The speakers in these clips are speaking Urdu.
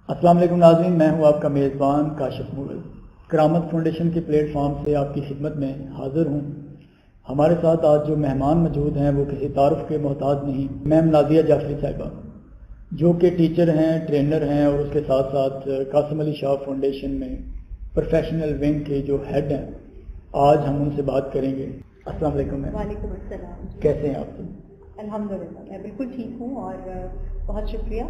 السلام علیکم ناظرین، میں ہوں آپ کا میزبان کاشف مغل۔ کرامت فاؤنڈیشن کے پلیٹ فارم سے آپ کی خدمت میں حاضر ہوں۔ ہمارے ساتھ آج جو مہمان موجود ہیں وہ کسی تعارف کے محتاج نہیں، میم نازیہ جعفری صاحبہ، جو کہ ٹیچر ہیں، ٹرینر ہیں، اور اس کے ساتھ ساتھ قاسم علی شاہ فاؤنڈیشن میں پروفیشنل ونگ کے جو ہیڈ ہیں۔ آج ہم ان سے بات کریں گے۔ السلام علیکم میم۔ وعلیکم السلام۔ کیسے ہیں آپ؟ الحمدللہ میں بالکل ٹھیک ہوں، اور بہت شکریہ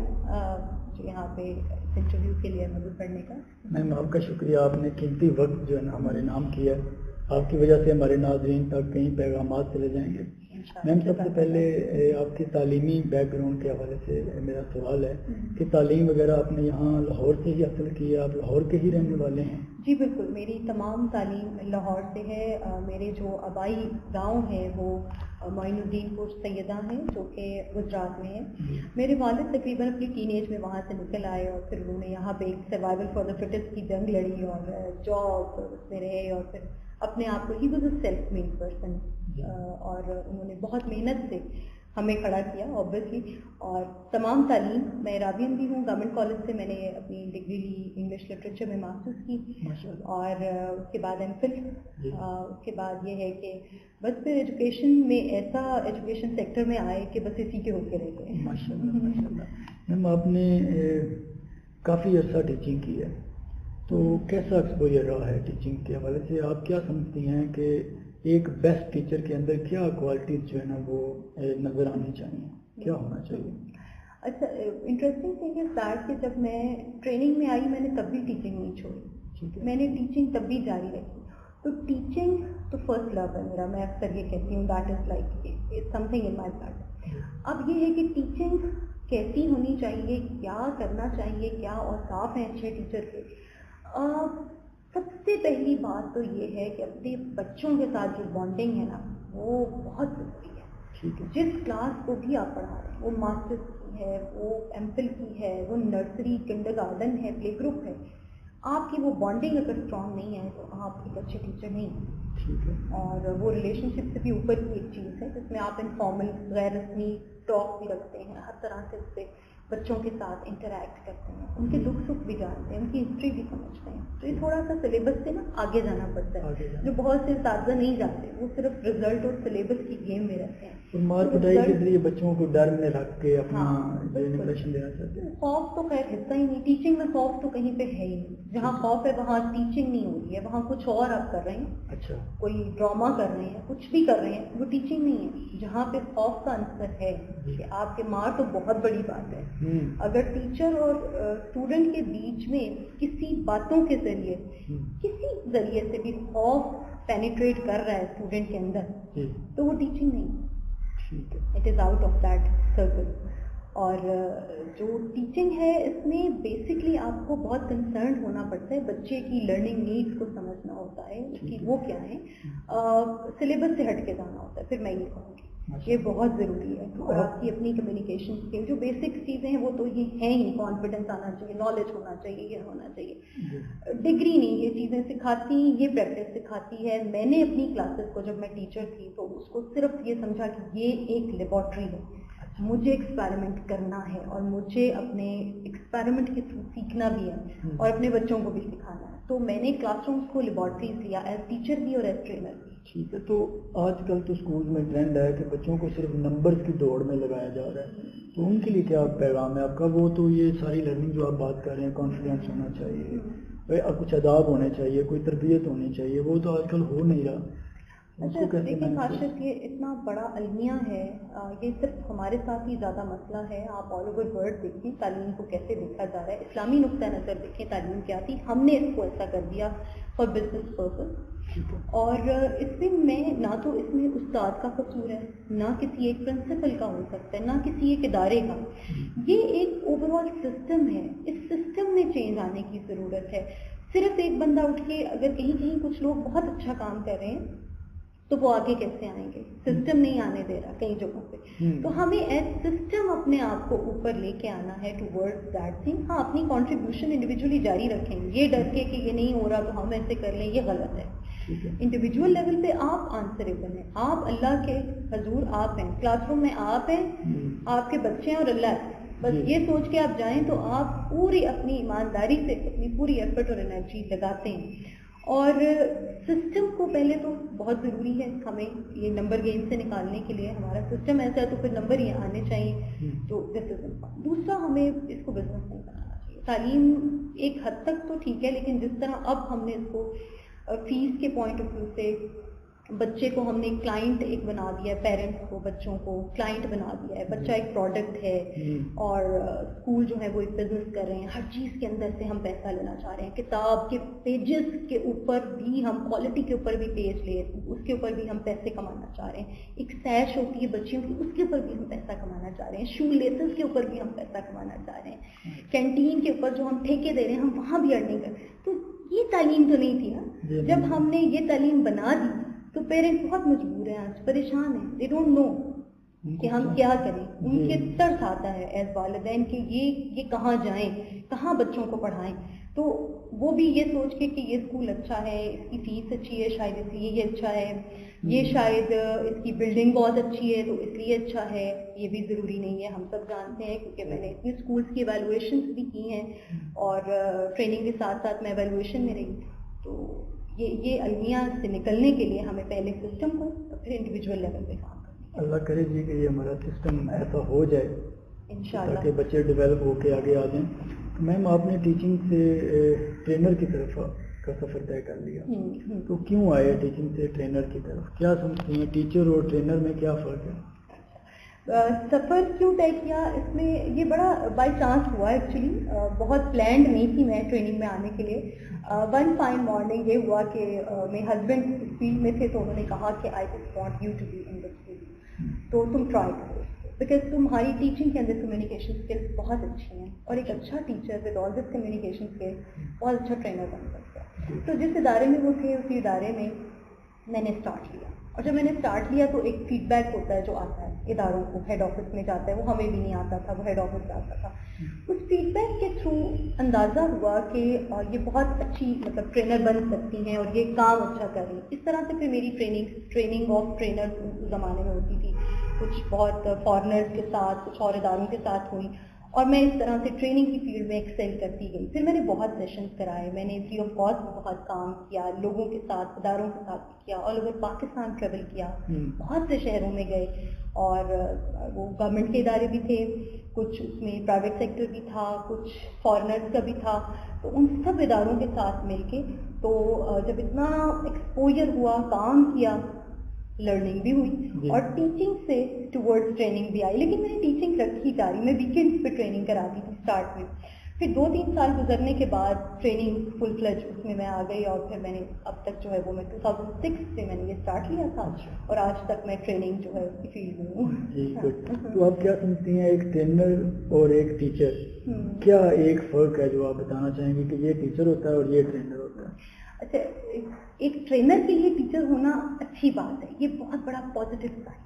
یہاں پہ اس انٹرویو کے لیے مدد کرنے کا۔ میم آپ کا شکریہ، آپ نے قیمتی وقت جو ہے نا ہمارے نام کیا ہے۔ آپ کی وجہ سے ہمارے ناظرین تک کئی پیغامات چلے جائیں گے۔ میم سب سے پہلے آپ کی تعلیمی بیک گراؤنڈ کے حوالے سے میرا سوال ہے کہ تعلیم وغیرہ آپ نے یہاں لاہور سے ہی حاصل کی ہے؟ آپ لاہور کے ہی رہنے والے ہیں؟ جی بالکل، میری تمام تعلیم لاہور سے ہے۔ میرے جو آبائی گاؤں ہے وہ معین الدین پور سیدہ ہیں، جو کہ گجرات میں ہے۔ میرے والد تقریباً اپنی ٹین ایج میں وہاں سے نکل آئے، اور پھر انہوں نے یہاں پہ ایک سروائیول فار دا فٹسٹ کی جنگ لڑی، اور جاب اس میں رہے، اور پھر اپنے آپ کو he was a self made person, اور انہوں نے بہت محنت سے ہمیں کھڑا کیا اوبویسلی۔ اور تمام تعلیم، میں رابعین بھی ہوں، گورنمنٹ کالج سے میں نے اپنی ڈگری لی، انگلش لٹریچر میں ماسٹرز کی، اور اس کے بعد ایم فل۔ اس کے بعد یہ ہے کہ بس پھر ایجوکیشن میں ایسا ایجوکیشن سیکٹر میں آئے کہ بس اسی کے ہو کے رہ گئے۔ ماشاء اللہ۔ میم آپ نے کافی عرصہ ٹیچنگ کی ہے، تو کیسا ایکسپوجر رہا ہے ٹیچنگ کے حوالے سے؟ آپ کیا سمجھتی ہیں کہ ایک بیسٹ ٹیچر کے اندر کیا کوالٹیز جو ہے نا وہ نظر آنی چاہیے، کیا ہونا چاہیے؟ اچھا، انٹرسٹنگ تھنگ از دیٹ کہ جب میں ٹریننگ میں آئی میں نے تب بھی ٹیچنگ نہیں چھوڑی، میں نے ٹیچنگ تب بھی جاری رکھی۔ تو ٹیچنگ تو فرسٹ لو ہے میرا، میں اکثر یہ کہتی ہوں that is like something in my blood. اب یہ ہے کہ ٹیچنگ کیسی ہونی چاہیے، کیا کرنا چاہیے، کیا اوصاف ہیں اچھے ٹیچر کے۔ سب سے پہلی بات تو یہ ہے کہ اپنے بچوں کے ساتھ جو بانڈنگ ہے نا وہ بہت ضروری ہے۔ جس کلاس کو بھی آپ پڑھا رہے ہیں، وہ ماسٹرز کی ہے، وہ ایم فل کی ہے، وہ نرسری کنڈر گارڈن ہے، پلے گروپ ہے، آپ کی وہ بانڈنگ اگر اسٹرانگ نہیں ہے تو آپ ایک اچھے ٹیچر نہیں ہیں۔ اور وہ ریلیشن شپ سے بھی اوپر کی ایک چیز ہے جس میں آپ انفارمل غیر رسمی ٹاک بھی رکھتے ہیں، ہر طرح سے اس سے بچوں کے ساتھ انٹریکٹ کرتے ہیں، ان کے دکھ سکھ بھی جانتے ہیں، ان کی ہسٹری بھی سمجھتے ہیں۔ تو یہ تھوڑا سا سلیبس سے نا آگے جانا پڑتا ہے، جو بہت سے اساتذہ نہیں جاتے، وہ صرف رزلٹ اور سلیبس کی گیم میں رہتے ہیں۔ مار پٹائی کے ذریعے بچوں کو ڈر میں رکھ کے اپنا امپریشن دینا چاہتے ہیں۔ خوف تو خیر حصہ ہی نہیں، ٹیچنگ میں خوف تو کہیں پہ ہے ہی نہیں۔ جہاں خوف ہے وہاں ٹیچنگ نہیں ہو رہی ہے، وہاں کچھ اور آپ کر رہے ہیں، اچھا کوئی ڈرامہ کر رہے ہیں، کچھ بھی کر رہے ہیں، وہ ٹیچنگ نہیں ہے۔ جہاں پہ خوف کا عنصر ہے کہ آپ کے مار تو بہت بڑی بات ہے۔ اگر ٹیچر اور اسٹوڈنٹ کے بیچ میں کسی باتوں کے ذریعے، کسی ذریعے سے بھی خوف پینیٹریٹ کر رہا ہے اسٹوڈنٹ کے اندر، تو وہ ٹیچنگ نہیں، it is out of that circle. اور جو ٹیچنگ ہے اس میں بیسکلی آپ کو بہت کنسرنڈ ہونا پڑتا ہے، بچے کی لرننگ نیڈس کو سمجھنا ہوتا ہے کہ وہ کیا ہیں، سلیبس سے ہٹ کے جانا ہوتا ہے۔ پھر میں یہ کہوں گی یہ بہت ضروری ہے، اور آپ کی اپنی کمیونیکیشن اسکل، جو بیسک چیزیں ہیں وہ تو یہ ہیں ہی، کانفیڈنس آنا چاہیے، نالج ہونا چاہیے، یہ ہونا چاہیے۔ ڈگری نہیں، یہ چیزیں سکھاتی، یہ پریکٹس سکھاتی ہے۔ میں نے اپنی کلاسز کو جب میں ٹیچر تھی تو اس کو صرف یہ سمجھا کہ یہ ایک لیبارٹری ہے، مجھے ایکسپیریمنٹ کرنا ہے، اور مجھے اپنے ایکسپیریمنٹ کے تھرو سیکھنا بھی ہے اور اپنے بچوں کو بھی سکھانا ہے۔ تو میں نے کلاس رومس کو لیبارٹریز لیا، ایز ٹیچر بھی اور ایز ٹرینر بھی۔ ٹھیک ہے، تو آج کل تو اسکول میں ٹرینڈ ہے کہ بچوں کو صرف نمبرز کی دوڑ میں لگایا جا رہا ہے، تو ان کے لیے کیا پیغام ہے آپ کا؟ وہ تو یہ ساری لرننگ جو آپ بات کر رہے ہیں، کانفیڈنس ہونا چاہیے، کچھ آداب ہونے چاہیے، کوئی تربیت ہونی چاہیے، وہ تو آج کل ہو نہیں رہا۔ اچھا دیکھیں کاشف، یہ اتنا بڑا المیہ ہے، یہ صرف ہمارے ساتھ ہی زیادہ مسئلہ ہے۔ آپ آل اوور ورلڈ دیکھیں تعلیم کو کیسے دیکھا جا رہا ہے، اسلامی نقطہ نظر دیکھیں تعلیم کیا تھی، ہم نے اس کو ایسا کر دیا فار بزنس پرپز۔ اور اس میں نہ تو اس میں استاد کا قصور ہے، نہ کسی ایک پرنسپل کا ہو سکتا ہے، نہ کسی ایک ادارے کا، یہ ایک اوور آل سسٹم ہے۔ اس سسٹم میں چینج آنے کی ضرورت ہے۔ صرف ایک بندہ اٹھ کے، اگر کہیں کہیں کچھ لوگ بہت اچھا کام کر رہے ہیں تو وہ آگے کیسے آئیں گے؟ سسٹم نہیں آنے دے رہا کئی جگہوں پہ، تو ہمیں ایز سسٹم اپنے آپ کو اوپر لے کے آنا ہے ٹوورڈ دیٹ تھنگ۔ ہاں، اپنی کنٹریبیوشن انڈیویجولی جاری رکھیں، یہ ڈر کے کہ یہ نہیں ہو رہا تو ہم ایسے کر لیں، یہ غلط ہے۔ انڈیویجول لیول پہ آپ آنسریبل ہیں، آپ اللہ کے حضور آپ ہیں، کلاس روم میں آپ ہیں، آپ کے بچے ہیں اور اللہ ہے۔ بس یہ سوچ کے آپ جائیں تو آپ پوری اپنی ایمانداری سے اپنی پوری ایفرٹ اور انرجی لگاتے ہیں. اور سسٹم کو پہلے تو بہت ضروری ہے ہمیں یہ نمبر گیم سے نکالنے کے لیے. ہمارا سسٹم ایسا ہے تو پھر نمبر ہی آنے چاہیے, تو دس از امپورٹنٹ. دوسرا, ہمیں اس کو بزنس نہیں بنانا چاہیے. تعلیم ایک حد تک تو ٹھیک ہے, لیکن جس طرح اب ہم نے اس کو فیس کے پوائنٹ آف ویو سے بچے کو ہم نے کلائنٹ ایک بنا دیا ہے, پیرنٹس کو بچوں کو کلائنٹ بنا دیا ہے. بچہ ایک پروڈکٹ ہے اور اسکول جو ہے وہ ایک بزنس کر رہے ہیں. ہر چیز کے اندر سے ہم پیسہ لینا چاہ رہے ہیں. کتاب کے پیجز کے اوپر بھی ہم, کوالٹی کے اوپر بھی پیج لے, اس کے اوپر بھی ہم پیسے کمانا چاہ رہے ہیں. ایک سیش ہوتی ہے بچیوں کی, اس کے اوپر بھی ہم پیسہ کمانا چاہ رہے ہیں. شو لیسز کے اوپر بھی ہم پیسہ کمانا چاہ رہے ہیں. کینٹین کے اوپر جو ہم ٹھیکے دے رہے ہیں, ہم وہاں بھی ارننگ کر رہے ہیں. تو یہ تعلیم تو نہیں تھی نا. جب ہم نے یہ تعلیم بنا دی تو پیرنٹس بہت مجبور ہیں, آج پریشان ہیں. دے ڈونٹ نو کہ ہم کیا کریں. ان کے ترس آتا ہے ایز والدین کہ یہ کہاں جائیں, کہاں بچوں کو پڑھائیں. تو وہ بھی یہ سوچ کے کہ یہ اسکول اچھا ہے, اس کی فیس اچھی ہے, شاید اس لیے یہ اچھا ہے, یہ شاید اس کی بلڈنگ بہت اچھی ہے تو اس لیے اچھا ہے. یہ بھی ضروری نہیں ہے, ہم سب جانتے ہیں, کیونکہ میں نے اتنی اسکولس کی ایویلویشنس بھی کی ہیں اور ٹریننگ کے ساتھ ساتھ میں ایویلویشن میں رہی. تو یہ المیہ سے نکلنے کے لیے ہمیں پہلے سسٹم کو پھر انڈیویجول لیول پہ کام کرنا. اللہ کرے جی کہ یہ ہمارا سسٹم ایسا ہو جائے انشاءاللہ, تاکہ بچے ڈیولپ ہو کے آگے آ جائیں. میم, آپ نے ٹیچنگ سے ٹرینر کی طرف کا سفر طے کر لیا, تو کیوں آئے ٹیچنگ سے ٹرینر کی طرف؟ کیا سمجھتی ہیں ٹیچر اور ٹرینر میں کیا فرق ہے؟ سفر کیوں طے کیا, اس میں یہ بڑا بائی چانس ہوا ایکچولی. بہت پلانڈ نہیں تھی میں ٹریننگ میں آنے کے لیے. ون فائن مارننگ یہ ہوا کہ میرے ہسبینڈ اس فیلڈ میں تھے, تو انہوں نے کہا کہ I just want you to be in this field, تو تم ٹرائی کرو, بیکاز تمہاری ٹیچنگ کے اندر کمیونیکیشن اسکلس بہت اچھی ہیں, اور ایک اچھا teacher with all this communication skills بہت اچھا ٹرینر بن سکتا ہے. تو جس ادارے میں وہ تھے, اسی ادارے میں میں نے اسٹارٹ کیا. اور جب میں نے اسٹارٹ کیا تو ایک فیڈ بیک ہوتا ہے جو آتا ہے اداروں کو, ہیڈ آفس میں جاتا ہے, وہ ہمیں بھی نہیں آتا تھا, وہ ہیڈ آفس جاتا تھا. اس فیڈ بیک کے تھرو اندازہ ہوا کہ یہ بہت اچھی مطلب ٹرینر بن سکتی ہیں اور یہ کام اچھا کر رہی ہیں. اس طرح سے پھر میری ٹریننگ آف ٹرینر اس زمانے میں ہوتی تھی, کچھ بہت فارنرز کے ساتھ, کچھ اور اداروں کے ساتھ ہوئی, اور میں اس طرح سے ٹریننگ کی فیلڈ میں ایکسیل کرتی گئی. پھر میں نے بہت سیشنز کرائے, میں نے فری آف کاسٹ بہت کام کیا, لوگوں کے ساتھ, اداروں کے ساتھ کیا, آل اوور پاکستان ٹریول کیا, بہت سے شہروں میں گئے. اور وہ گورنمنٹ کے ادارے بھی تھے, کچھ اس میں پرائیویٹ سیکٹر بھی تھا, کچھ فارنرز کا بھی تھا. تو ان سب اداروں کے ساتھ مل کے تو جب اتنا ایکسپوجر ہوا, کام کیا, لرننگ بھی ہوئی, اور ٹیچنگ سے ٹورڈز ٹریننگ بھی آئی. لیکن میں نے ٹیچنگ رکھی جاری, میں ویکینڈس پہ ٹریننگ کراتی تھی اسٹارٹ میں. پھر 2-3 سال گزرنے کے بعد ٹریننگ فل فلیج اس میں میں آ گئی, اور پھر میں نے اب تک جو ہے وہ میں 2006 سے میں نے یہ اسٹارٹ لیا تھا, اور آج تک میں ٹریننگ جو ہے اس کی فیلڈ میں ہوں. جی گڈ. تو آپ کیا سمجھتی ہیں, ایک ٹرینر اور ایک ٹیچر, کیا ایک فرق ہے جو آپ بتانا چاہیں گے کہ یہ ٹیچر ہوتا ہے اور یہ ٹرینر ہوتا ہے؟ اچھا, ایک ٹرینر کے لیے ٹیچر ہونا اچھی بات ہے, یہ بہت بڑا پازیٹیو سائن.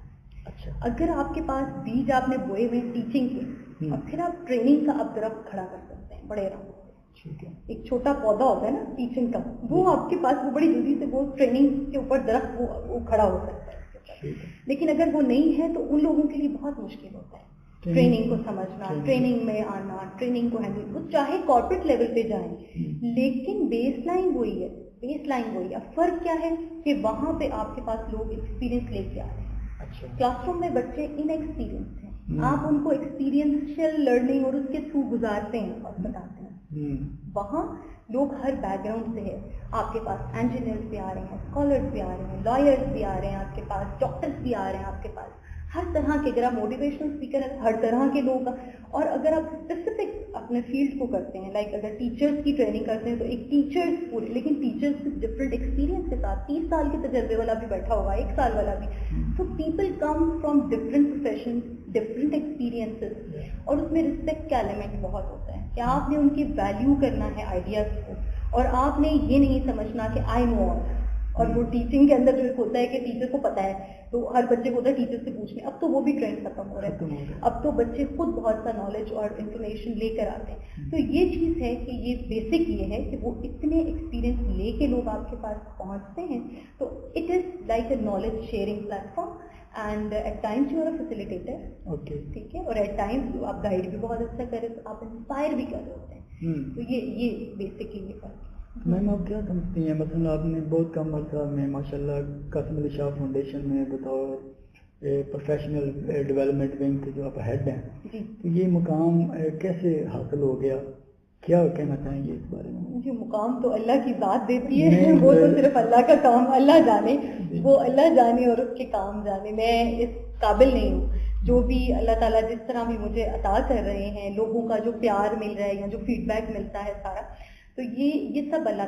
اچھا, اگر آپ کے پاس بیج آپ نے بوئے ہوئے ٹیچنگ کے, اور پھر آپ ٹریننگ کا اب درخت کھڑا کر سکتے ہیں بڑے آرام سے. ایک چھوٹا پودا ہوتا ہے نا ٹیچنگ کا, وہ آپ کے پاس وہ بڑی جلدی سے وہ ٹریننگ کے اوپر درخت وہ کھڑا ہو سکتا ہے. لیکن اگر وہ نہیں ہے تو ان لوگوں کے لیے بہت مشکل ہوتا ہے ٹریننگ کو سمجھنا, ٹریننگ میں آنا, ٹریننگ کو ہینڈل. وہ چاہے کارپوریٹ لیول پہ جائیں, لیکن بیس لائن وہی ہے, بیس لائن وہی ہے. فرق کیا ہے کہ وہاں پہ آپ کے پاس لوگ ایکسپیرینس لے کے آ رہے ہیں. کلاس روم میں بچے ان ایکسپیرینس ہیں, آپ ان کو ایکسپیرینشیل لرننگ اور اس کے تھرو گزارتے ہیں اور بتاتے ہیں. وہاں لوگ ہر بیک گراؤنڈ سے ہے, آپ کے پاس انجینئرز بھی آ رہے ہیں, اسکالرز بھی آ رہے ہیں, لائرز بھی آ رہے ہیں, آپ کے پاس ڈاکٹرز بھی آ رہے ہیں, آپ کے پاس ہر طرح کے, اگر آپ موٹیویشنل اسپیکر ہیں ہر طرح کے لوگ. اور اگر آپ اسپیسیفک اپنے فیلڈ کو کرتے ہیں, لائک اگر ٹیچرس کی ٹریننگ کرتے ہیں تو ایک ٹیچرس پورے, لیکن ٹیچرس ڈفرنٹ ایکسپیرینس کے ساتھ, 30 سال کے تجربے والا بھی بیٹھا ہوگا, 1 سال والا بھی. تو people come from different profession, different experiences, اور اس میں رسپیکٹ کا ایلیمنٹ بہت ہوتا ہے کہ آپ نے ان کی ویلیو کرنا ہے آئیڈیاز کو, اور آپ نے یہ نہیں سمجھنا کہ آئی نو آل. اور وہ ٹیچنگ کے اندر جو ایک ہوتا ہے کہ ٹیچر کو پتہ ہے, تو ہر بچے کو ہوتا ہے ٹیچر سے پوچھنے. اب تو وہ بھی ٹرینڈ ختم ہو رہا ہے, اب تو بچے خود بہت سا نالج اور انفارمیشن لے کر آتے ہیں. تو یہ چیز ہے کہ یہ بیسک یہ ہے کہ وہ اتنے ایکسپیرینس لے کے لوگ آپ کے پاس پہنچتے ہیں, تو it is like a knowledge sharing platform. And at times you are a facilitator. Okay, ٹھیک ہے, اور ایٹ ٹائمس آپ گائیڈ بھی بہت اچھا کر رہے ہیں, آپ انسپائر بھی کر رہے ہوتے ہیں. تو یہ بیسکلی یہ فرق ہے. میم آپ کیا سمجھتی ہیں, مثلا آپ نے بہت کم عرصہ میں ماشاء اللہ قاسم علی شاہ فاؤنڈیشن میں بطور پروفیشنل ڈیولپمنٹ ونگ کے جو آپ ہیڈ ہیں, تو یہ مقام کیسے حاصل ہو گیا, کیا کہنا چاہیں گے اس بارے میں؟ مجھے مقام تو اللہ کی ذات دیتی ہے, وہ تو صرف اللہ کا کام, اللہ جانے, وہ اللہ جانے اور اس کے کام جانے. میں اس قابل نہیں ہوں. جو بھی اللہ تعالیٰ جس طرح بھی مجھے عطا کر رہے ہیں, لوگوں کا جو پیار مل رہا ہے یا جو فیڈ بیک ملتا ہے سارا, تو یہ سب اللہ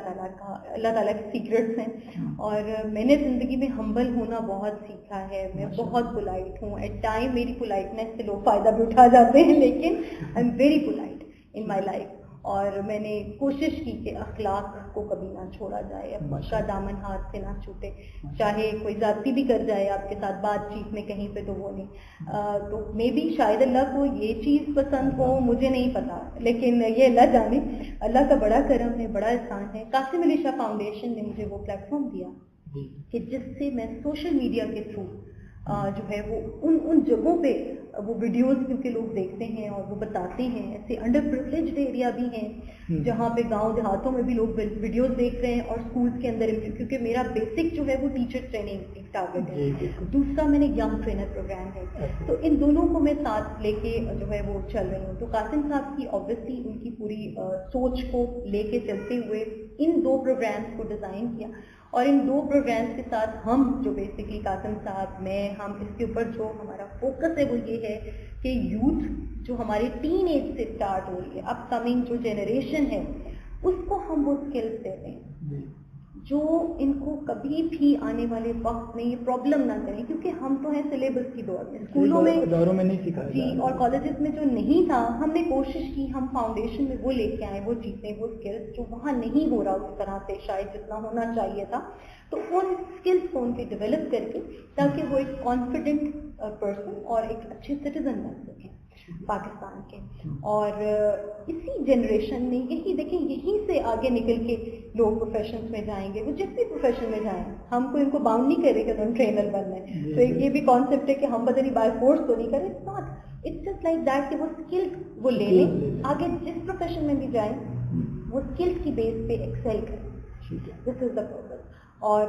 تعالیٰ کے سیکرٹس ہیں. اور میں نے زندگی میں ہمبل ہونا بہت سیکھا ہے. میں بہت پولائٹ ہوں. ایٹ ٹائم میری پولائٹنیس سے لوگ فائدہ بھی اٹھا جاتے ہیں, لیکن آئی am very polite in my life. اور میں نے کوشش کی کہ اخلاق کو کبھی نہ چھوڑا جائے, اس کا دامن ہاتھ سے نہ چھوٹے, چاہے کوئی زیادتی بھی کر جائے آپ کے ساتھ بات چیت میں کہیں پہ تو وہ نہیں. تو مے بی شاید اللہ کو یہ چیز پسند ہو, مجھے نہیں پتا, لیکن یہ اللہ جانے. اللہ کا بڑا کرم ہے, بڑا احسان ہے. قاسم علی شاہ فاؤنڈیشن نے مجھے وہ پلیٹ فارم دیا کہ جس سے میں سوشل میڈیا کے تھرو جو ہے وہ ان جگہوں پہ وہ ویڈیوز کیونکہ لوگ دیکھتے ہیں اور وہ بتاتے ہیں. ایسے انڈر پریولیجڈ ایریا بھی ہیں جہاں پہ گاؤں دیہاتوں میں بھی لوگ ویڈیوز دیکھ رہے ہیں, اور اسکولس کے اندر, کیونکہ میرا بیسک جو ہے وہ ٹیچر ٹریننگ ایک ٹارگیٹ ہے. دوسرا میں نے ینگ ٹرینر پروگرام ہے, تو ان دونوں کو میں ساتھ لے کے جو ہے وہ چل رہی ہوں. تو قاسم صاحب کی آبویسلی ان کی پوری سوچ کو لے کے چلتے ہوئے ان 2 پروگرامس کو ڈیزائن کیا, اور ان 2 پروگرامس کے ساتھ ہم جو بیسکلی قاسم صاحب میں ہم اس کے اوپر جو ہمارا فوکس ہے وہ یہ ہے کہ یوتھ جو ہماری ٹین ایج سے اسٹارٹ ہو رہی ہے, اپ کمنگ جو جنریشن ہے, اس کو ہم وہ اسکلس دے دیں جو ان کو کبھی بھی آنے والے وقت میں یہ پرابلم نہ کریں. کیونکہ ہم تو ہیں سلیبس کی دور میں, اسکولوں میں نہیں سکھایا جی, اور کالجز میں جو نہیں تھا, ہم نے کوشش کی ہم فاؤنڈیشن میں وہ لے کے آئیں, وہ چیزیں, وہ اسکلس جو وہاں نہیں ہو رہا اس طرح سے شاید جتنا ہونا چاہیے تھا. تو ان اسکلس کو ان کے ڈیولپ کر کے تاکہ وہ ایک کانفیڈنٹ پرسن اور ایک اچھے سٹیزن بن سکیں پاکستان کے. اور اسی جنریشن میں یہی دیکھیں, یہیں سے آگے نکل کے لوگ پروفیشنز میں جائیں گے. وہ جس بھی پروفیشن میں جائیں, ہم کو ان کو باؤنڈ نہیں کرے کہ تم ٹرینر بننا ہے. تو یہ بھی کانسیپٹ ہے کہ ہم پتہ نہیں بائی فورس تو نہیں کریں, it's not, it's just like that کہ وہ اسکلس وہ لے لیں, آگے جس پروفیشن میں بھی جائیں وہ اسکلس کی بیس پہ ایکسیل کریں. This is the purpose. اور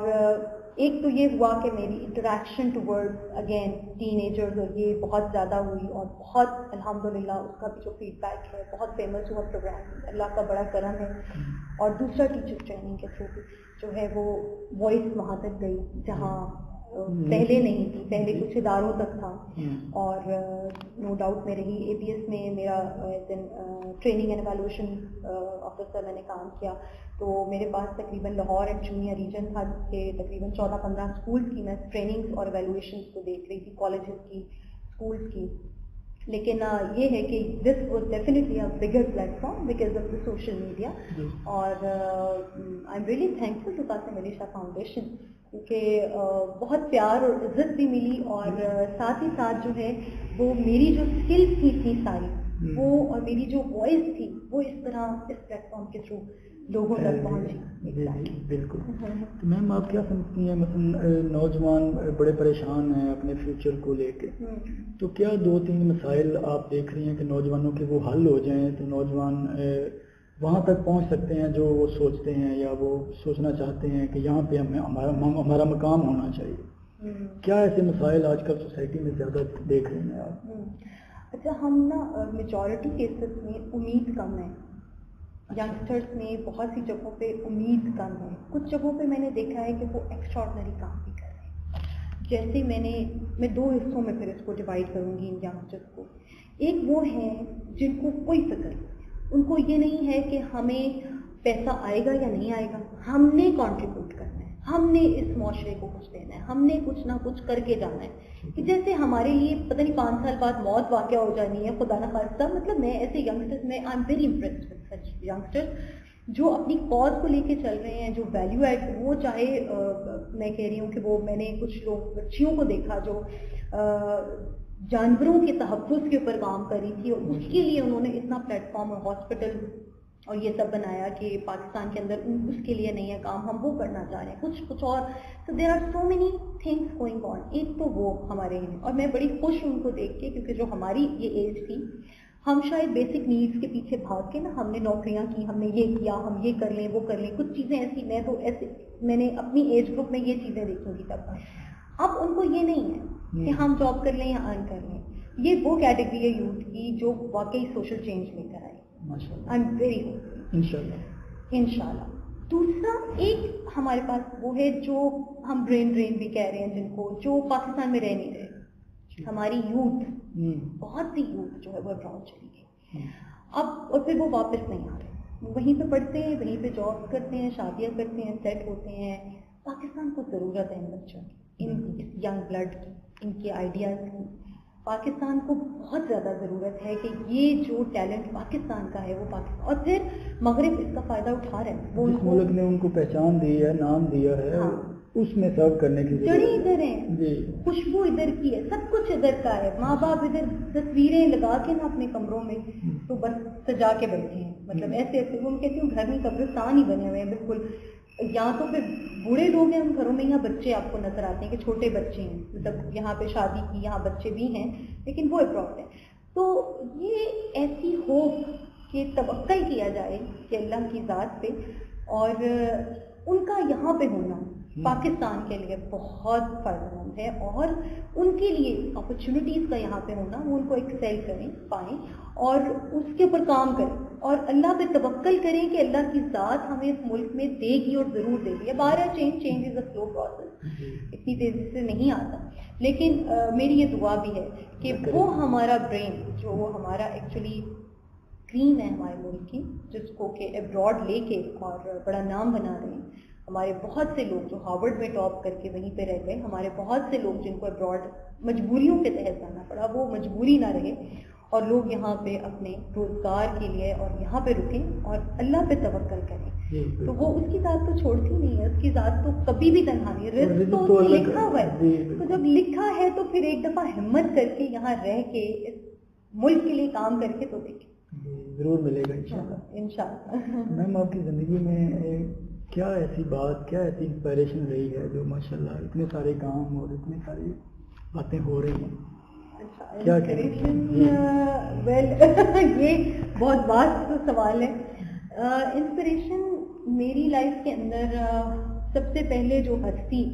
ایک تو یہ ہوا کہ میری interaction toward again teenagers اور یہ بہت زیادہ ہوئی, اور بہت الحمدللہ اس کا بھی جو فیڈ بیک ہے بہت فیمس ہوا پروگرام, اللہ کا بڑا کرم ہے. اور دوسرا ٹیچر ٹریننگ کے تھرو جو ہے وہ وائس وہاں تک گئی جہاں پہلے نہیں تھی, پہلے کچھ اداروں تک تھا. اور نو ڈاؤٹ میں رہی. اے پی ایس میں میرا ٹریننگ اینڈ ایویلویشن آفیسر میں نے کام کیا, تو میرے پاس تقریباً لاہور اینڈ چونیا ریجن تھا جس کے تقریباً 14-15 اسکولس کی میں ٹریننگس اور ایویلویشنس کو دیکھ رہی تھی, کالجز کی, اسکولس کی. لیکن یہ ہے کہ this was definitely a bigger platform because of the social media. اور I am really thankful to Qasim Ali Shah foundation, کیونکہ بہت پیار اور عزت بھی ملی, اور ساتھ ہی ساتھ جو ہے وہ میری جو اسکلس تھی ساری وہ, اور میری جو وائس تھی وہ اس طرح اس پلیٹ فارم کے تھرو لوگوں تک پہنچی. بالکل. تو میم آپ کیا سمجھتی ہیں, مثلا نوجوان بڑے پریشان ہیں اپنے فیوچر کو لے کے, تو کیا 2-3 مسائل آپ دیکھ رہی ہیں کہ نوجوانوں کے وہ حل ہو جائیں تو نوجوان وہاں تک پہنچ سکتے ہیں جو وہ سوچتے ہیں یا وہ سوچنا چاہتے ہیں کہ یہاں پہ ہمارا مقام ہونا چاہیے؟ کیا ایسے مسائل آج کل سوسائٹی میں زیادہ دیکھ رہے ہیں آپ؟ اچھا, ہم نا میجورٹی کیسز میں امید کم ہے. ینگسٹرس میں بہت سی جگہوں پہ امید کم ہے. کچھ جگہوں پہ میں نے دیکھا ہے کہ وہ ایکسٹراڈنری کام بھی کر رہے ہیں. جیسے میں 2 حصوں میں پھر اس کو ڈیوائڈ کروں گی ان ینگسٹرس کو. ایک وہ ہیں جن کو کوئی فکر نہیں, ان کو یہ نہیں ہے کہ ہمیں پیسہ آئے گا یا نہیں آئے گا, ہم نے کنٹریبیوٹ کرنا ہے, ہم نے اس معاشرے کو کچھ دینا ہے, ہم نے کچھ نہ کچھ کر کے جانا ہے. کہ جیسے ہمارے لیے پتہ نہیں 5 سال بعد موت واقع ہو جانی ہے, خدا نہ خواستہ. مطلب میں ایسے ینگسٹرس میں آئی am very impressed with such youngsters جو اپنی کاز کو لے کے چل رہے ہیں, جو ویلیو ایڈ, وہ چاہے میں کہہ رہی ہوں کہ وہ میں نے کچھ لوگ بچیوں کو دیکھا جو جانوروں کے تحفظ کے اوپر کام کر رہی تھی, اور اس کے لیے انہوں نے اتنا پلیٹ فارم اور ہاسپٹل اور یہ سب بنایا کہ پاکستان کے اندر اس کے لیے نہیں ہے کام, ہم وہ کرنا چاہ رہے ہیں کچھ اور. So there are so many things going on. ایک تو وہ ہمارے ہیں, اور میں بڑی خوش ہوں ان کو دیکھ کے, کیونکہ جو ہماری یہ ایج تھی ہم شاید بیسک نیڈس کے پیچھے بھاگ کے نا, ہم نے نوکریاں کی, ہم نے یہ کیا, ہم یہ کر لیں وہ کر لیں, کچھ چیزیں ایسی, میں تو ایسے میں نے اپنی ایج گروپ میں یہ چیزیں دیکھی تھی تب. اب ان کو یہ نہیں ہے کہ ہم جاب کر لیں یا ارن کر لیں. یہ وہ کیٹیگری ہے یوتھ کی جو واقعی سوشل چینج لے کر آئے. آئی ایم ویری ہوپفل انشاءاللہ. دوسرا ایک ہمارے پاس وہ ہے جو ہم برین ڈرین بھی کہہ رہے ہیں, جن کو جو پاکستان میں رہ نہیں رہے. ہماری یوتھ, بہت سی یوتھ جو ہے وہ ابراڈ چلی گئی اب, اور پھر وہ واپس نہیں آ رہے, وہیں پہ پڑھتے ہیں, وہیں پہ جاب کرتے ہیں, شادیاں کرتے ہیں, سیٹ ہوتے ہیں. پاکستان کو ضرورت ہے ان بچوں کی, ان ینگ بلڈ کی, ان کے آئیڈیاز کی. پاکستان کو بہت زیادہ ضرورت ہے کہ یہ جو ٹیلنٹ پاکستان کا ہے وہ پاکستان, اور پھر مغرب اس کا فائدہ اٹھا رہے ہیں. وہ جس ملک نے ان کو پہچان دی ہے, نام دیا ہے, اس میں سرو کرنے کی جڑیں ادھر ہیں, خوشبو ادھر کی ہے, سب کچھ ادھر کا ہے. ماں باپ ادھر تصویریں لگا کے نا اپنے کمروں میں تو بس سجا کے بیٹھے ہیں, مطلب ایسے ایسے. وہ کہتی ہوں گھر میں قبرستان ہی بنے ہوئے ہیں بالکل. یا تو پھر بوڑھے لوگ ہیں ان گھروں میں, یہاں بچے آپ کو نظر آتے ہیں کہ چھوٹے بچے ہیں, مطلب یہاں پہ شادی کی, یہاں بچے بھی ہیں لیکن وہ ابراڈ ہیں. تو یہ ایسی ہوپ کہ توقع کیا جائے کہ اللہ کی ذات پہ, اور ان کا یہاں پہ ہونا پاکستان کے لیے بہت فائدہ مند ہے, اور ان کے لیے اپرچونیٹیز کا یہاں پہ ہونا, وہ ان کو ایکسیل کریں پائیں اور اس کے اوپر کام کریں, اور اللہ پہ توکل کریں کہ اللہ کی ذات ہمیں اس ملک میں دے گی اور ضرور دے گی. اب آ رہا ہے change is a slow process, اتنی تیزی سے نہیں آتا, لیکن میری یہ دعا بھی ہے کہ وہ ہمارا برین جو ہمارا ایکچولی کریم ہے ہمارے ملک کی, جس کو کہ ابراڈ لے کے اور بڑا نام بنا رہے ہیں. ہمارے بہت سے لوگ جو ہارورڈ میں ٹاپ کر کے وہیں پہ رہ گئے, ہمارے بہت سے لوگ جن کو ابراڈ مجبوریوں کے تحت جانا پڑا, وہ مجبوری نہ رہے اور لوگ یہاں پہ اپنے روزگار کے لیے اور یہاں پہ رکیں اور اللہ پہ توکل کریں. تو وہ اس کی ذات تو چھوڑتی نہیں ہے, اس کی ذات تو کبھی بھی تنہا نہیں ہے, رزق تو اس نے لکھا ہوا ہے. تو جب لکھا ہے تو پھر ایک دفعہ ہمت کر کے یہاں رہ کے اس ملک کے لیے کام کر کے تو دیکھیں, ضرور ملے گا انشاءاللہ. میم آپ کی زندگی میں کیا ایسی بات, کیا ایسی انسپائریشن رہی ہے جو ماشاءاللہ اتنے سارے کام اور اتنی ساری باتیں ہو رہی ہیں؟ کیا ویل یہ بہت واست سوال ہے. انسپریشن میری لائف کے اندر سب سے پہلے جو ہستی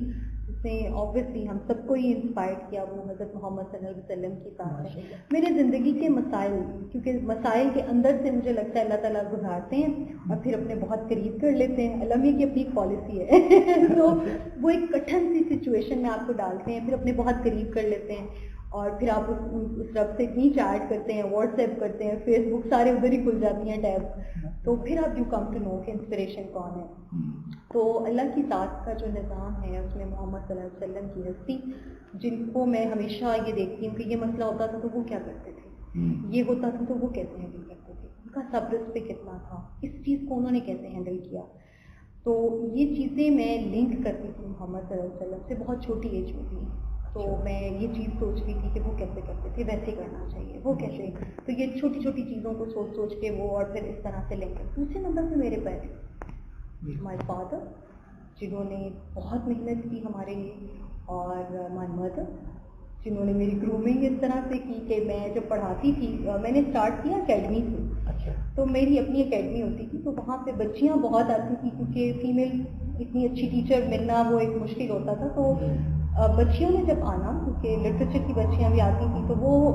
جس نے آبویسلی ہم سب کو ہی انسپائر کیا وہ حضرت محمد صلی اللہ علیہ وسلم کی ذات ہے. میرے زندگی کے مسائل, کیونکہ مسائل کے اندر سے مجھے لگتا ہے اللہ تعالیٰ گزارتے ہیں اور پھر اپنے بہت قریب کر لیتے ہیں. علمیہ کی اپنی پالیسی ہے تو وہ ایک کٹھن سی سچویشن میں آپ کو ڈالتے ہیں, پھر اپنے بہت قریب کر لیتے ہیں, اور پھر آپ اس رب سے اتنی چیٹ کرتے ہیں, واٹس ایپ کرتے ہیں, فیس بک سارے ادھر ہی کھل جاتی ہیں ٹیب, تو پھر آپ یو کم ٹو نو کہ انسپریشن کون ہے. تو اللہ کی ذات کا جو نظام ہے اس میں محمد صلی اللہ علیہ وسلم کی ہستی, جن کو میں ہمیشہ یہ دیکھتی ہوں کہ یہ مسئلہ ہوتا تھا تو وہ کیا کرتے تھے, یہ ہوتا تھا تو وہ کیسے ہینڈل کرتے تھے, ان کا صبر اس پہ کتنا تھا, اس چیز کو انہوں نے کیسے ہینڈل کیا. تو یہ چیزیں میں لنک کرتی تھی محمد صلی اللہ علیہ وسلم سے, بہت چھوٹی ایج میں تھی, تو میں یہ چیز سوچ رہی تھی کہ وہ کیسے کرتے تھے, ویسے کرنا چاہیے, وہ کیسے. تو یہ چھوٹی چھوٹی چیزوں کو سوچ سوچ کے وہ, اور پھر اس طرح سے لے کر. دوسرے نمبر پہ میرے پیرنٹس, مائی فادر جنہوں نے بہت محنت کی ہمارے لیے, اور مائی مدر جنہوں نے میری گرومنگ اس طرح سے کی کہ میں جب پڑھاتی تھی, میں نے اسٹارٹ کیا اکیڈمی سے. تو میری اپنی اکیڈمی ہوتی تھی, تو وہاں پہ بچیاں بہت آتی تھیں, کیونکہ فیمیل اتنی اچھی ٹیچر ملنا وہ ایک مشکل ہوتا تھا. تو بچیوں نے جب آنا, کیونکہ لٹریچر کی بچیاں بھی آتی تھیں, تو وہ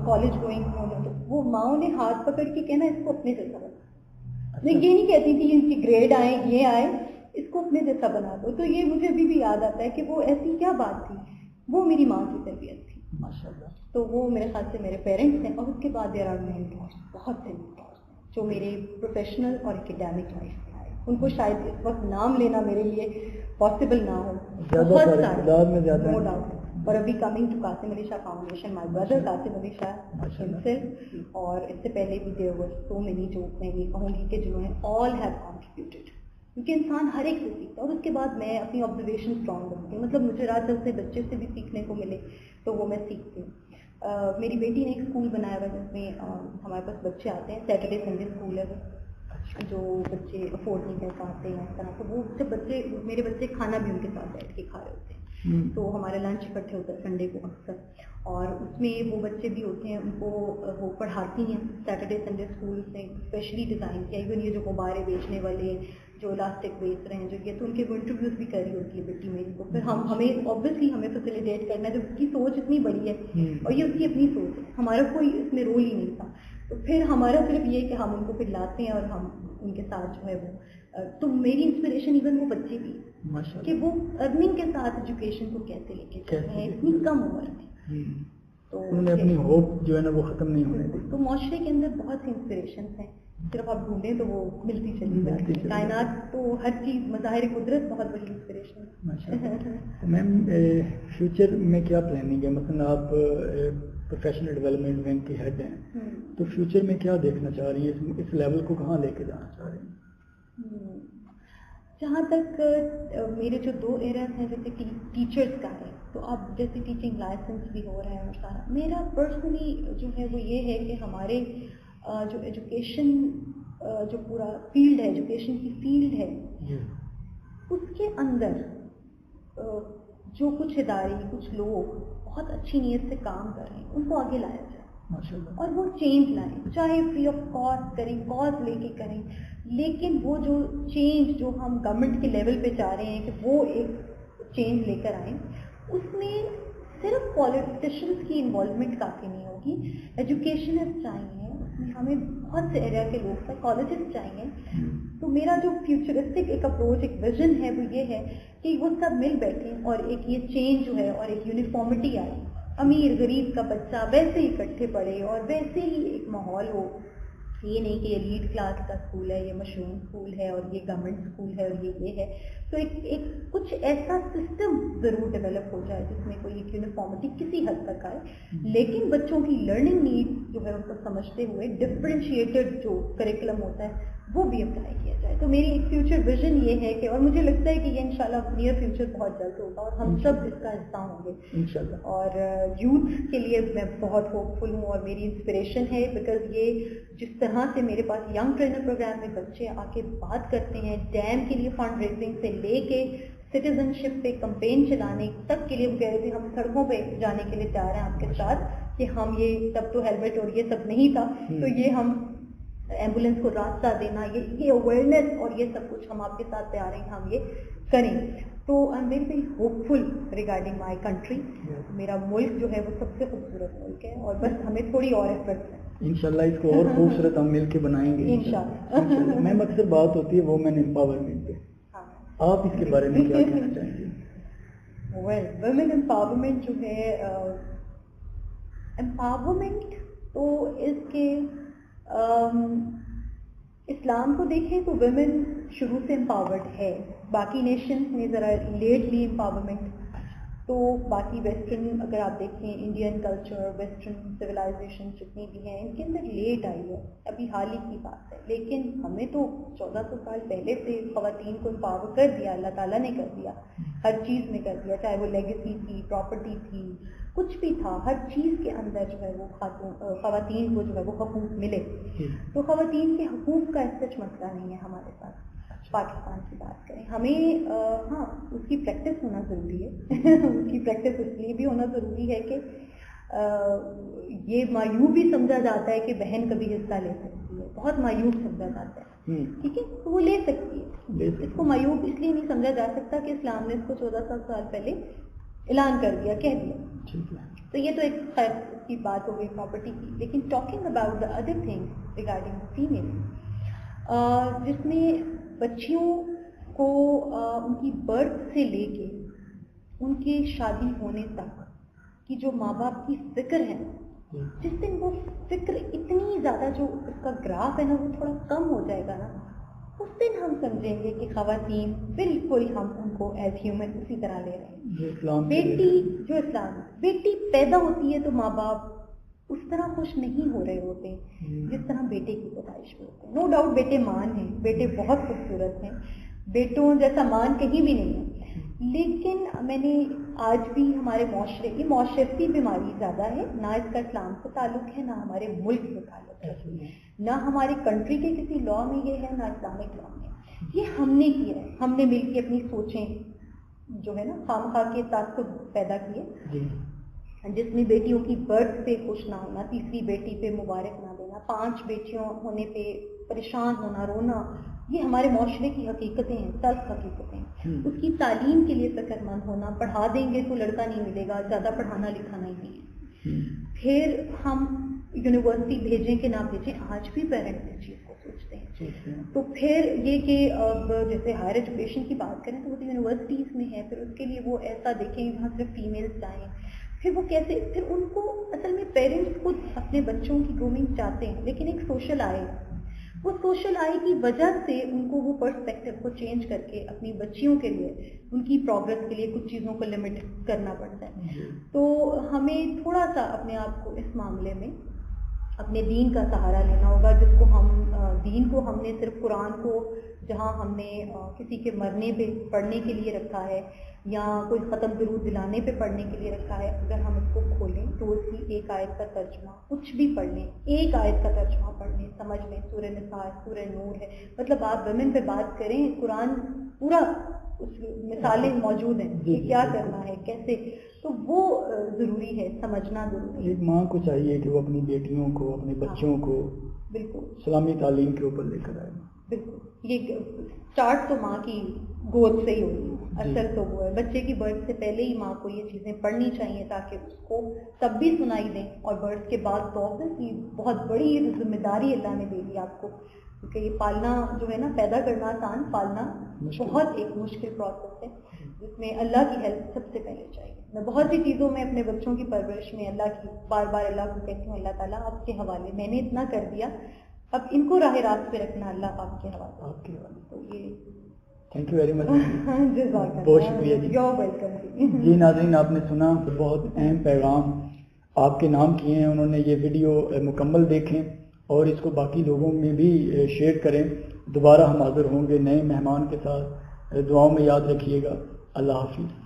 کالج گوئنگ, وہ ماؤں نے ہاتھ پکڑ کے کہنا اس کو اپنے جیسا بنا. میں یہ نہیں کہتی تھی ان کی گریڈ آئے, یہ آئے, اس کو اپنے جیسا بنا دو. تو یہ مجھے ابھی بھی یاد آتا ہے کہ وہ ایسی کیا بات تھی, وہ میری ماں کی تربیت تھی ماشاءاللہ. تو وہ میرے خیال سے میرے پیرنٹس ہیں, اور اس کے بعد دیر آر مینٹورس, بہت سے مینٹورس ہیں جو میرے پروفیشنل اور اکیڈیمک لائف میں آئے. ان کو شاید اس وقت نام لینا میرے لیے پاسبل نہ ہو, بہت سارے نو ڈاؤٹ. اور ابھی coming to Qasim Ali Shah foundation, my brother Qasim Ali Shah himself, اور اس سے پہلے بھی دیر ور سو مینی جو میں یہ کہوں گی کہ جنہوں نے آل ہیو کانٹریبیوٹیڈ, کیونکہ انسان ہر ایک سے سیکھتا ہے. اور اس کے بعد میں اپنی آبزرویشن اسٹرانگ رکھتی ہوں, مطلب مجھے رات جب سے بچے سے بھی سیکھنے کو ملے تو وہ میں سیکھتی ہوں. میری بیٹی نے ایک اسکول بنایا ہوا جس میں ہمارے پاس بچے آتے ہیں, سیٹرڈے سنڈے اسکول ہے وہ, جو بچے افورڈ نہیں کر پاتے ہیں اس طرح، تو وہ جب بچے، میرے بچے کھانا بھی ان کے ساتھ بیٹھ کے کھا رہے ہوتے ہیں، تو ہمارے لنچ اکٹھے ہوتا ہے سنڈے کو اکثر، اور اس میں وہ بچے بھی ہوتے ہیں، ان کو وہ پڑھاتی ہیں سیٹرڈے سنڈے اسکول سے اسپیشلی ڈیزائن کیا، ایون یہ جو غبارے بیچنے والے، جو الاسٹک بیچ رہے ہیں، جو یہ، تو ان کے وہ انٹرویوز بھی کر رہی ہوتی ہے بیٹی میری کو، پھر ہمیں آبویسلی ہمیں فیسیلیٹیٹ کرنا ہے، تو اس کی سوچ اتنی بڑی ہے اور یہ اس کی اپنی سوچ ہے، ہمارا کوئی اس میں رول ہی نہیں تھا، تو پھر ہمارا صرف یہ کہ ہم ان کو پھر لاتے ہیں اور ہم ان کے ساتھ جو ہے وہ، تو میری انسپریشن ایون وہ بچے بھی کہ وہ ارننگ کے ساتھ ایجوکیشن کو کیسے لے کے چل رہے ہیں اتنی کم عمر میں، تو انہوں نے اپنی ہوپ جو ہے نا وہ ختم نہیں ہونے دی. تو معاشرے کے اندر بہت سی انسپریشنس ہیں، صرف آپ ڈھونڈیں تو وہ ملتی چلی جاتی ہے، کائنات تو ہر چیز، مظاہر قدرت بہت بڑی انسپریشن ہے. میم فیوچر میں کیا پلاننگ ہے؟ مثلا آپ پروفیشنل ڈیولپمنٹ ونگ کی ہیڈ ہیں، تو فیوچر میں کیا دیکھنا چاہ رہی ہیں؟ اس لیول کو کہاں لے کے جانا چاہ رہی ہیں؟ جہاں تک میرے جو 2 ایریاز ہیں، جیسے ٹیچرز کا ہے، تو اب جیسے ٹیچنگ لائسنس بھی ہو رہا ہے اور سارا، میرا پرسنلی جو ہے وہ یہ ہے کہ ہمارے جو ایجوکیشن جو پورا فیلڈ ہے، ایجوکیشن کی فیلڈ ہے، اس کے اندر جو کچھ ادارے، کچھ لوگ بہت اچھی نیت سے کام کر رہے ہیں، ان کو آگے لایا جائے اور وہ چینج لائیں، چاہے فری آف کاسٹ کریں، کاز لے کے کریں، لیکن وہ جو چینج جو ہم گورنمنٹ کے لیول پہ چاہ رہے ہیں کہ وہ ایک چینج لے کر آئیں، اس میں صرف پولیٹیشنس کی انوالومنٹ کافی نہیں ہوگی، ایجوکیشنسٹ چاہیے، اس میں ہمیں بہت سے ایریا کے لوگ سائیکالوجسٹ چاہیے. تو میرا جو فیوچرسٹک ایک اپروچ، ایک ویژن ہے، وہ یہ ہے کہ وہ سب مل بیٹھیں اور ایک یہ چینج جو ہے اور ایک یونیفارمٹی آئے، امیر غریب کا بچہ ویسے ہی اکٹھے پڑھے اور ویسے ہی ایک ماحول ہو، یہ نہیں کہ یہ لیڈ کلاس کا اسکول ہے، یہ مشہور اسکول ہے اور یہ گورنمنٹ اسکول ہے اور یہ ہے، تو ایک کچھ ایسا سسٹم ضرور ڈیولپ ہو جائے جس میں کوئی ایک یونیفارمٹی کسی حد تک آئے، لیکن بچوں کی لرننگ نیڈ جو ہے ان کو سمجھتے ہوئے ڈفرینشیٹڈ جو کریکولم ہوتا ہے وہ بھی اپلائی کیا جائے. تو میری ایک فیوچر ویژن یہ ہے کہ، اور مجھے لگتا ہے کہ یہ انشاءاللہ نیئر فیوچر بہت جلد ہوگا اور ہم سب اس کا حصہ ہوں گے انشاءاللہ. اور یوتھ کے لیے میں بہت ہوپ فل ہوں اور میری انسپریشن ہے، بیکاز یہ جس طرح سے میرے پاس ینگ ٹرینر پروگرام میں بچے آ کے بات کرتے ہیں، ڈیم کے لیے فنڈ ریزنگ سے لے کے سٹیزن شپ پہ کمپین چلانے تک کے لیے، وہ کہہ رہے تھے ہم سڑکوں پہ جانے کے لیے تیار ہیں آپ کے ساتھ، کہ ہم یہ تب تو ہیلمٹ اور یہ سب نہیں تھا، تو یہ ہم ایمبولینس کو راستہ دینا، یہ اویئرنیس اور یہ سب کچھ ہم آپ کے ساتھ تیار ہیں ہم یہ کریں. تو I am very hopeful regarding my country. میرا ملک جو ہے وہ سب سے خوبصورت ملک ہے اور بس ہمیں تھوڑی اور ایفرٹس ہیں، انشاءاللہ اس کو اور خوبصورت ہم مل کے بنائیں گے انشاءاللہ. میم اکثر بات ہوتی ہے وومن امپاورمنٹ پہ، آپ اس کے بارے میں کیا کہنا چاہیں گے؟ ویل ویمن امپاورمنٹ جو ہے، امپاورمنٹ تو اس کے اسلام کو دیکھیں تو ویمن شروع سے امپاورڈ ہے، باقی نیشنز میں ذرا لیٹلی امپاورمنٹ، تو باقی ویسٹرن اگر آپ دیکھیں انڈین کلچر، ویسٹرن سویلائزیشن جتنی بھی ہیں ان کے اندر لیٹ آئی ہے، ابھی حال ہی کی بات ہے، لیکن ہمیں تو 1400 سال پہلے سے خواتین کو امپاور کر دیا، اللہ تعالیٰ نے کر دیا، ہر چیز میں کر دیا، چاہے وہ لیگیسی تھی، پراپرٹی تھی، کچھ بھی تھا، ہر چیز کے اندر جو ہے وہ خواتین کو جو ہے وہ حقوق ملے. تو خواتین کے حقوق کا اس سچ مسئلہ نہیں ہے ہمارے ساتھ. پاکستان کی بات کریں، ہمیں ہاں اس کی پریکٹس ہونا ضروری ہے اس کی پریکٹس اس لیے بھی ہونا ضروری ہے کہ یہ مایوب بھی سمجھا جاتا ہے کہ بہن کبھی حصہ لے سکتی ہے، بہت مایوب سمجھا جاتا ہے، ٹھیک ہے، تو وہ لے سکتی ہے. اس کو مایوب اس لیے نہیں سمجھا جا سکتا کہ اسلام نے اس کو 1400 سال پہلے اعلان کر دیا، کہہ دیا. تو یہ تو ایک خیر کی بات ہو گئی پراپرٹی کی. لیکن talking about the other thing regarding female, جس میں بچیوں کو ان کی برتھ سے لے کے ان کی شادی ہونے تک کی جو ماں باپ کی فکر ہے، جس دن وہ فکر اتنی زیادہ جو اس کا گراف ہے نا وہ تھوڑا کم ہو جائے گا نا، اس دن ہم سمجھیں گے کہ خواتین بالکل ہم ان کو ایز ہیومن اسی طرح لے رہے ہیں. بیٹی جو اسلام، بیٹی پیدا ہوتی ہے تو ماں باپ اس طرح خوش نہیں ہو رہے ہوتے جس طرح بیٹے کی پیدائش میں ہوتے ہیں. نو ڈاؤٹ بیٹے مان ہیں، بیٹے بہت خوبصورت ہیں، بیٹوں جیسا مان کہیں بھی نہیں ہے، لیکن میں نے آج بھی ہمارے معاشرے کی معاشرتی بیماری زیادہ ہے، نہ اس کا اسلام سے تعلق ہے، نہ ہمارے ملک سے تعلق ہے، نہ ہماری کنٹری کے کسی لا میں یہ ہے، نہ اسلامک لا میں۔ یہ ہم نے کیا ہے، ہم نے مل کے اپنی سوچیں جو ہے نا خام خواہ کے تعصب پیدا کیے، جس میں بیٹیوں کی برتھ پہ خوش نہ ہونا، تیسری بیٹی پہ مبارک نہ دینا، 5 بیٹیوں ہونے پہ پریشان ہونا، رونا، یہ ہمارے معاشرے کی حقیقتیں ہیں، تلخ حقیقتیں ہیں۔ اس کی تعلیم کے لیے فکر مند ہونا، پڑھا دیں گے تو لڑکا نہیں ملے گا، زیادہ پڑھانا لکھانا ہی نہیں ہے۔ پھر ہم یونیورسٹی بھیجیں کہ نہ بھیجیں، آج بھی پیرنٹس اس چیز کو سوچتے ہیں۔ تو پھر یہ کہ اب جیسے ہائر ایجوکیشن کی بات کریں تو وہ تو یونیورسٹیز میں ہے، پھر اس کے لیے وہ ایسا دیکھیں جہاں صرف فیمیلز جائیں، پھر وہ کیسے، پھر ان کو اصل میں پیرنٹس خود اپنے بچوں کی گرومنگ چاہتے ہیں، لیکن ایک سوشل آئے، وہ سوشل آئی کی وجہ سے ان کو وہ پرسپیکٹو کو چینج کر کے اپنی بچیوں کے لیے، ان کی پروگرس کے لیے کچھ چیزوں کو لمٹ کرنا پڑتا ہے۔ تو ہمیں تھوڑا سا اپنے آپ کو اس معاملے میں اپنے دین کا سہارا لینا ہوگا، جس کو ہم دین کو ہم نے صرف قرآن کو جہاں ہم نے کسی کے مرنے پہ پڑھنے کے لیے رکھا ہے یا کوئی ختم درود دلانے پہ پڑھنے کے لیے رکھا ہے، اگر ہم اس کو کھولیں تو اس کی ایک آیت کا ترجمہ کچھ بھی پڑھ لیں، ایک آیت کا ترجمہ پڑھ لیں، سمجھ لیں سورہ نساء، سورہ نور ہے، مطلب آپ ویمن پہ بات کریں، قرآن پورا اس مثالیں موجود ہیں کہ کیا کرنا ہے کیسے، تو وہ ضروری ہے، سمجھنا ضروری ہے۔ ایک ماں کو چاہیے کہ وہ اپنی بیٹیوں کو، اپنے بچوں کو بالکل اسلامی تعلیم کے اوپر لے کر آئے۔ بالکل، یہ اسٹارٹ تو ماں کی گود سے ہی ہوئی ہے، اصل تو وہ ہے، بچے کی برتھ سے پہلے ہی ماں کو یہ چیزیں پڑھنی چاہیے تاکہ اس کو تب بھی سنائی دیں، اور برتھ کے بعد تو obviously بہت بڑی ذمہ داری اللہ نے دے دی آپ کو، کیونکہ یہ پالنا جو ہے نا، پیدا کرنا آسان، پالنا بہت ایک مشکل پروسیس ہے، جس میں اللہ کی ہیلپ سب سے پہلے چاہیے۔ میں بہت سی چیزوں میں اپنے بچوں کی پرورش میں اللہ کی بار بار اللہ کو کہتی ہوں، اللہ تعالیٰ آپ کے حوالے، میں نے اتنا کر دیا، اب ان کو راہ راست پہ رکھنا اللہ آپ کے حوالے۔ آپ کے حوالے۔ تو یہ تھینک یو ویری مچ، جزاک بہت شکریہ جی۔ یو ویلکم جی ناظرین، آپ نے سنا بہت اہم پیغام آپ کے نام کیے ہیں، انہوں نے یہ ویڈیو مکمل دیکھیں اور اس کو باقی لوگوں میں بھی شیئر کریں۔ دوبارہ ہم حاضر ہوں گے نئے مہمان کے ساتھ، دعاؤں میں یاد رکھیے گا۔ اللہ حافظ۔